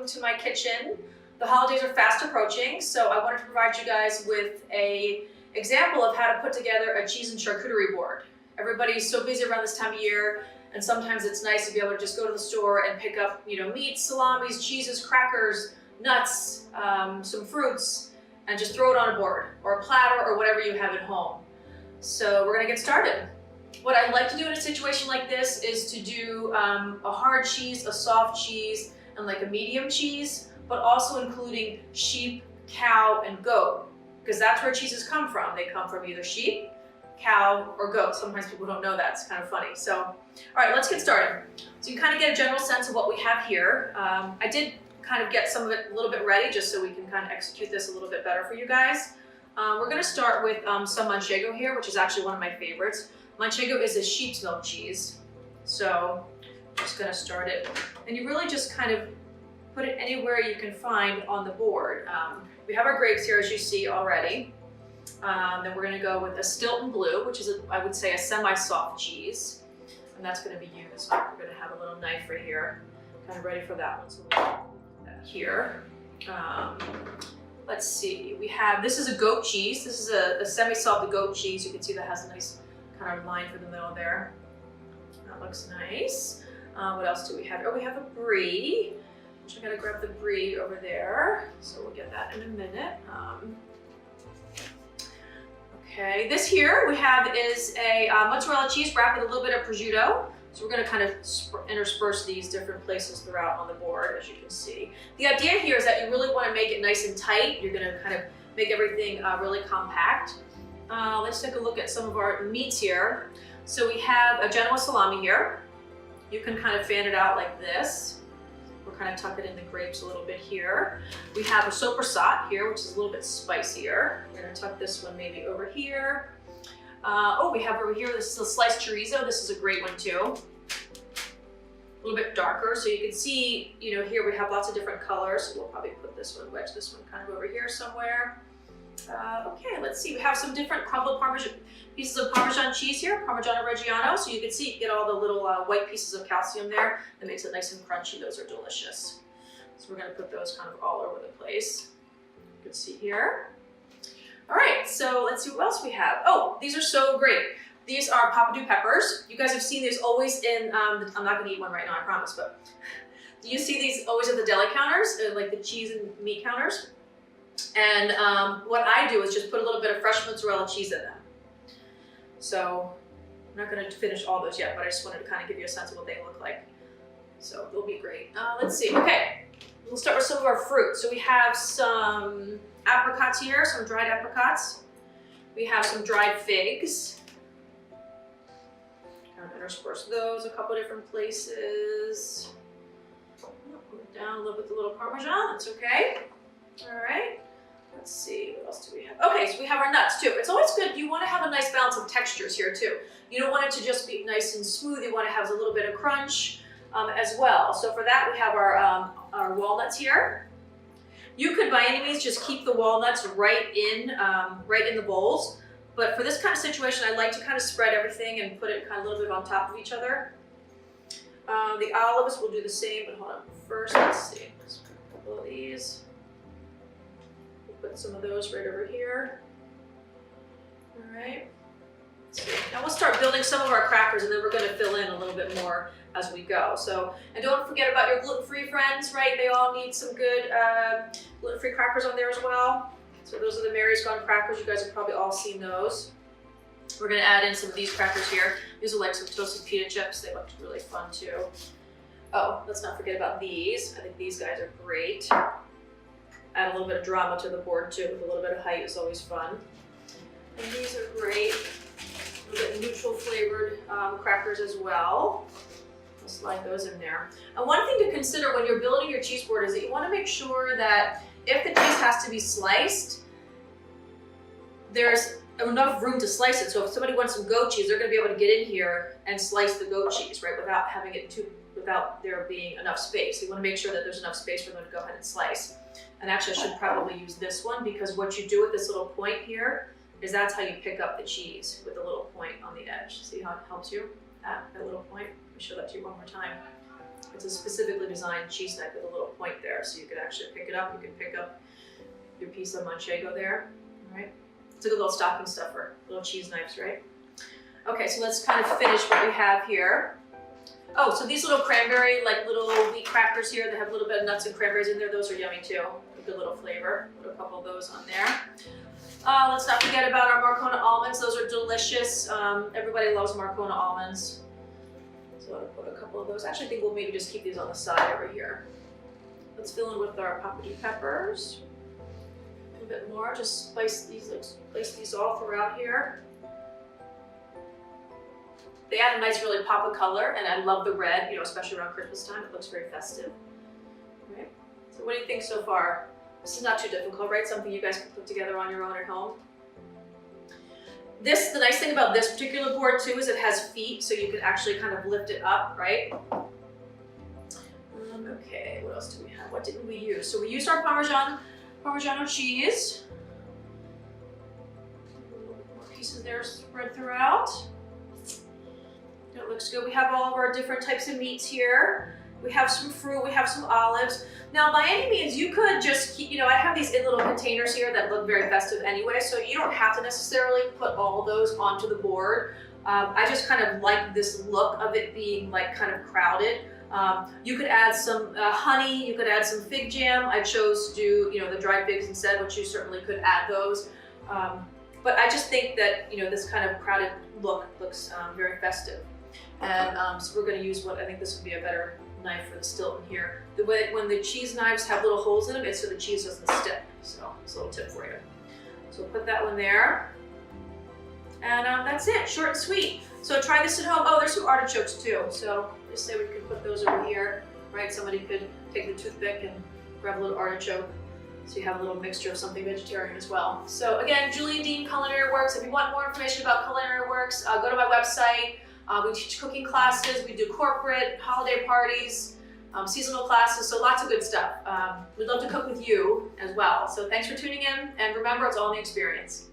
welcome to my kitchen. The holidays are fast approaching, so I wanted to provide you guys with an example of how to put together a cheese and charcuterie board. Everybody's so busy around this time of year, and sometimes it's nice to be able to just go to the store and pick up, meats, salamis, cheeses, crackers, nuts, some fruits, and just throw it on a board or a platter or whatever you have at home. So we're gonna get started. What I'd like to do in a situation like this is to do a hard cheese, a soft cheese, and like a medium cheese, but also including sheep, cow, and goat, because that's where cheeses come from. They come from either sheep, cow, or goat. Sometimes people don't know that. It's kind of funny. So, all right, let's get started. So you kind of get a general sense of what we have here. I did kind of get some of it a little bit ready just so we can kind of execute this a little bit better for you guys. We're going to start with some manchego here, which is actually one of my favorites. Manchego is a sheep's milk cheese. So I'm just going to start it. And you really just kind of put it anywhere you can find on the board. We have our grapes here, as you see already. Then we're going to go with a Stilton Blue, which is, I would say, a semi-soft cheese. And that's going to be used. We're going to have a little knife right here, kind of ready for that one. So we'll put that here. Let's see, this is a goat cheese. This is a semi-soft goat cheese. You can see that has a nice kind of line through the middle there. That looks nice. What else do we have? Oh, we have a brie. I'm gonna grab the brie over there. So we'll get that in a minute. Okay, this here we have is a mozzarella cheese wrapped with a little bit of prosciutto. So we're gonna kind of intersperse these different places throughout on the board, as you can see. The idea here is that you really wanna make it nice and tight. You're gonna kind of make everything really compact. Let's take a look at some of our meats here. So we have a Genoa salami here. You can kind of fan it out like this. We'll kind of tuck it in the grapes a little bit here. We have a sopressata here, which is a little bit spicier. We're gonna tuck this one maybe over here. We have over here, this is a sliced chorizo. This is a great one too. A little bit darker, so you can see, here we have lots of different colors. So we'll probably put this one, wedge this one kind of over here somewhere. Okay, let's see. We have some different crumbled pieces of Parmesan cheese here, Parmigiano Reggiano. So you can see, you get all the little white pieces of calcium there. That makes it nice and crunchy. Those are delicious. So we're gonna put those kind of all over the place. You can see here. All right, so let's see what else we have. Oh, these are so great. These are Papadou peppers. You guys have seen these always in, I'm not gonna eat one right now, I promise, but you see these always at the deli counters, like the cheese and meat counters. And what I do is just put a little bit of fresh mozzarella cheese in them. So I'm not gonna finish all those yet, but I just wanted to kind of give you a sense of what they look like. So they'll be great. Let's see, okay. We'll start with some of our fruit. So we have some apricots here, some dried apricots. We have some dried figs. Kind of intersperse those a couple different places. Put it down a little bit with a little Parmesan, that's okay. All right, let's see, what else do we have? Okay, so we have our nuts too. It's always good, you want to have a nice balance of textures here too. You don't want it to just be nice and smooth, you want to have a little bit of crunch as well. So for that, we have our walnuts here. You could by any means just keep the walnuts right in the bowls. But for this kind of situation, I like to kind of spread everything and put it kind of a little bit on top of each other. The olives will do the same, but hold on. First, let's see, let's put a couple of these. We'll put some of those right over here. All right. Now we'll start building some of our crackers, and then we're going to fill in a little bit more as we go. So, and don't forget about your gluten-free friends, right? They all need some good gluten-free crackers on there as well. So those are the Mary's Gone crackers. You guys have probably all seen those. We're going to add in some of these crackers here. These are like some toasted pita chips. They look really fun too. Oh, let's not forget about these. I think these guys are great. Add a little bit of drama to the board too, with a little bit of height is always fun. And these are great. A little bit neutral flavored crackers as well. I'll slide those in there. And one thing to consider when you're building your cheese board is that you want to make sure that if the cheese has to be sliced, there's enough room to slice it. So if somebody wants some goat cheese, they're going to be able to get in here and slice the goat cheese, right, without there being enough space. You want to make sure that there's enough space for them to go ahead and slice. And actually, I should probably use this one, because what you do with this little point here is that's how you pick up the cheese, with a little point on the edge. See how it helps you? That little point. Let me show that to you one more time. It's a specifically designed cheese knife with a little point there, so you can actually pick it up. You can pick up your piece of manchego there, all right? It's a good little stocking stuffer, little cheese knives, right? Okay, so let's kind of finish what we have here. Oh, so these little cranberry, like little wheat crackers here, they have a little bit of nuts and cranberries in there. Those are yummy too. A good little flavor. Put a couple of those on there. Let's not forget about our Marcona almonds. Those are delicious. Everybody loves Marcona almonds. So I'll put a couple of those. Actually, I think we'll maybe just keep these on the side over here. Let's fill in with our paprika peppers. A little bit more. Just place these all throughout here. They add a nice, really pop of color, and I love the red, you know, especially around Christmas time. It looks very festive. All right. So what do you think so far? This is not too difficult, right? Something you guys can put together on your own at home. The nice thing about this particular board too is it has feet, so you can actually kind of lift it up, right? Okay, what else do we have? What didn't we use? So we used our Parmigiano cheese. A little bit more pieces there spread throughout. It looks good. We have all of our different types of meats here. We have some fruit, we have some olives. Now, by any means, you could just keep, you know, I have these in little containers here that look very festive anyway, so you don't have to necessarily put all those onto the board. I just kind of like this look of it being like kind of crowded. You could add some honey, you could add some fig jam. I chose to do, you know, the dried figs instead, which you certainly could add those. But I just think that, you know, this kind of crowded look looks very festive. And so we're going to use what I think this would be a better knife for the Stilton here. The way when the cheese knives have little holes in them, it's so the cheese doesn't stick. So it's a little tip for you. So we'll put that one there. And that's it, short and sweet. So try this at home. Oh, there's some artichokes too. So just say we could put those over here, right? Somebody could take the toothpick and grab a little artichoke. So you have a little mixture of something vegetarian as well. So again, Julia Deane Culinary Works. If you want more information about Culinary Works, go to my website. We teach cooking classes, we do corporate, holiday parties, seasonal classes, so lots of good stuff. We'd love to cook with you as well. So thanks for tuning in, and remember, it's all in the experience.